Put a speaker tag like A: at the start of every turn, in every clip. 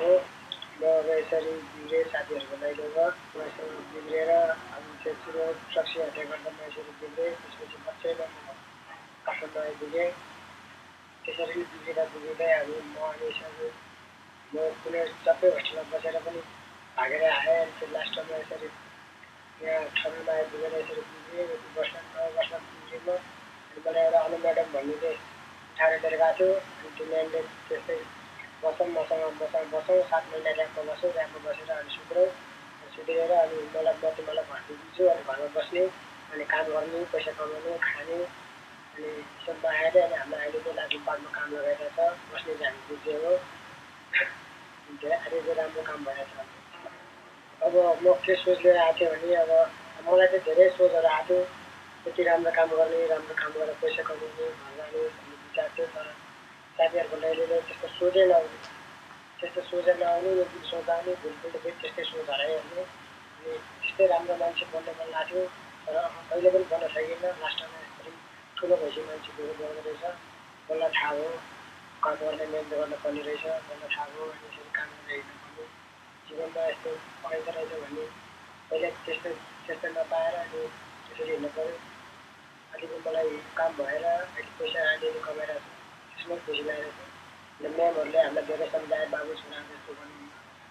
A: हो। म अब यसरी बिग्रेँ साथीहरूको लैजामा मसँग बिग्रेर अब त्यत्रो रक्सी हत्या गर्दा म यसरी बिग्रेँ। त्यसपछि बच्चैमा म काठमाडौँ आइपुगेँ। त्यसरी बिग्रिँदा बिग्रिँदै अब म यसरी म कुनै सबै होस्टेलमा बसेर पनि भागेर आएँ। अनि त्यो लास्टमा यसरी यहाँ ठाउँमा आइपुगेर यसरी बिग्रेँ। यति वर्षमा बिग्रेँ म। अनि मलाई एउटा अनु म्याडम भन्नेले उठाएर लिएर गएको थियो। अनि त्यो म्यामले त्यस्तै मसँग बसौँ 7 महिना ऱ्याम्पमा बसौँ। ऱ्याम्पमा बसेर अनि सुध्रिएर अनि मलाई म तिमीलाई घर दिन्छु अनि घरमा बस्ने अनि काम गर्ने पैसा कमाउने खाने अनि त्यसमा आएर अनि हाम्रो अहिले चाहिँ लाठी पार्कमा काम लगाइरहेको छ। बस्ने हामी बुझ्यो हो। अहिले चाहिँ राम्रो काम भइरहेछ। अब म के सोच लिएर आएको थिएँ भने अब मलाई चाहिँ धेरै सोचहरू आएको थियो। यति राम्रो काम गर्ने, राम्रो काम गरेर पैसा कमाउने, घर जाने भन्ने विचार थियो। तर साथीहरूको लैले त्यस्तो सोचै नआउने, त्यस्तो सोचेर नआउने, एक दिन सोच आउने, भोलिपल्ट फेरि त्यस्तै सोच हराइहाल्ने। अनि त्यस्तै राम्रो मान्छे बन्ने मन लाग्थ्यो। तर कहिले पनि बन्न सकिनँ। लास्टमा यसरी ठुलो भएपछि मान्छे बन्दो रहेछ। बल्ल थाहा भयो काम गर्ने मेहनत गर्नुपर्ने रहेछ। बल्ल थाहा भयो अनि यसरी काम गरेर हिँड्नुपर्ने जीवनमा यस्तो पाइँदो रहेछ भन्ने पहिला त्यस्तो नपाएर अनि त्यसरी हिँड्नु पऱ्यो। अलिकति मलाई काम भएर अहिले पैसा अलिअलि कमाइरहेको छु। त्यसमै खुसी लागेको छ। अन्त म्यामहरूले हामीलाई धेरै सम्झाए, बाबु छोरा जस्तो गर्नु,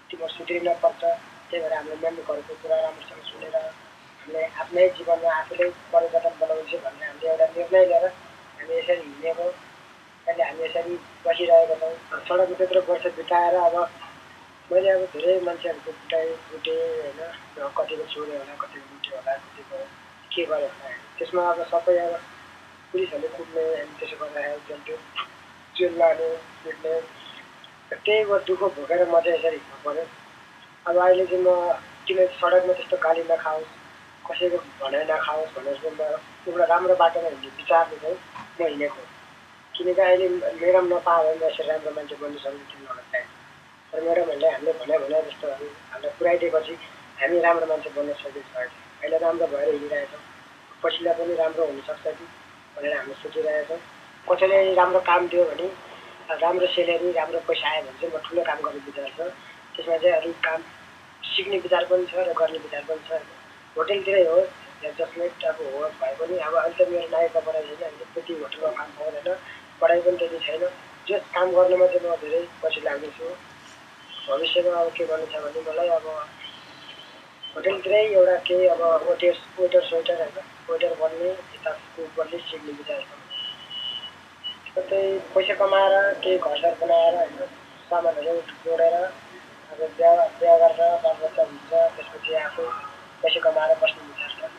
A: तिमीहरू सुध्रिनुपर्छ। त्यही भएर हाम्रो म्यामहरूको कुरा राम्रोसँग सुनेर हामीले आफ्नै जीवनमा आफूले परिवर्तन बनाउँछु भन्ने हामीले एउटा निर्णय लिएर हामी यसरी हिँडेको। अहिले हामी यसरी बसिरहेका छौँ। सडकमा त्यत्रो वर्ष बिताएर अब मैले अब धेरै मान्छेहरूको कुटेँ होइन। कतिको छोड्यो होला, कतिको लुट्यो होला, कतिको के गर्यो होला। त्यसमा अब सबै अब पुलिसहरूले कुट्ने अनि त्यसो गर्दाखेरि जेल लाने पिट्ने त्यही दुःख भोगेर म चाहिँ यसरी हिँड्नु पऱ्यो। अब अहिले चाहिँ म किन सडकमा त्यस्तो गाली नखाओस्, कसैको भनाइ नखाओस् भनेर चाहिँ म एउटा राम्रो बाटोमा हिँड्ने विचारले चाहिँ म हिँडेको। किनकि अहिले म्याडम नपायो भने म यसरी राम्रो मान्छे बन्नु सक्ने थिएन होला सायद। तर म्याडमहरूले हामीले भने जस्तोहरू हामीलाई पुऱ्याइदिएपछि हामी राम्रो मान्छे बन्न सकेको छ। अहिले राम्रो भएर हिँडिरहेछौँ। पछिल्लो पनि राम्रो हुनसक्छ कि भनेर हामी सोचिरहेका छौँ। कसैले राम्रो काम दियो भने राम्रो सेलेरी, राम्रो पैसा आयो भने चाहिँ म ठुलो काम गर्ने विचार छ। त्यसमा चाहिँ अलिक काम सिक्ने विचार पनि छ र गर्ने विचार पनि छ। होटेलतिरै होस् या जसमै अब होस् भए पनि अब अहिले त मेरो नागरिकता पढाइ छैन। अहिले त्यति होटेलमा काम पाउँदैन, पढाइ पनि त्यति छैन। जस काम गर्नमा चाहिँ म धेरै पछि लाग्दैछु। भविष्यमा अब के गर्नु छ भने मलाई अब होटेलतिरै एउटा केही अब वेटर स्वेटर होइन, वेटर बन्ने यता कुक बन्ने सिक्ने विचार छ। कतै पैसा कमाएर केही घरसर बनाएर होइन, सामानहरू जोडेर अब बिहा गरेर बालबच्चा हुन्छ। त्यसपछि आफू पैसा कमाएर बस्ने विचार छ।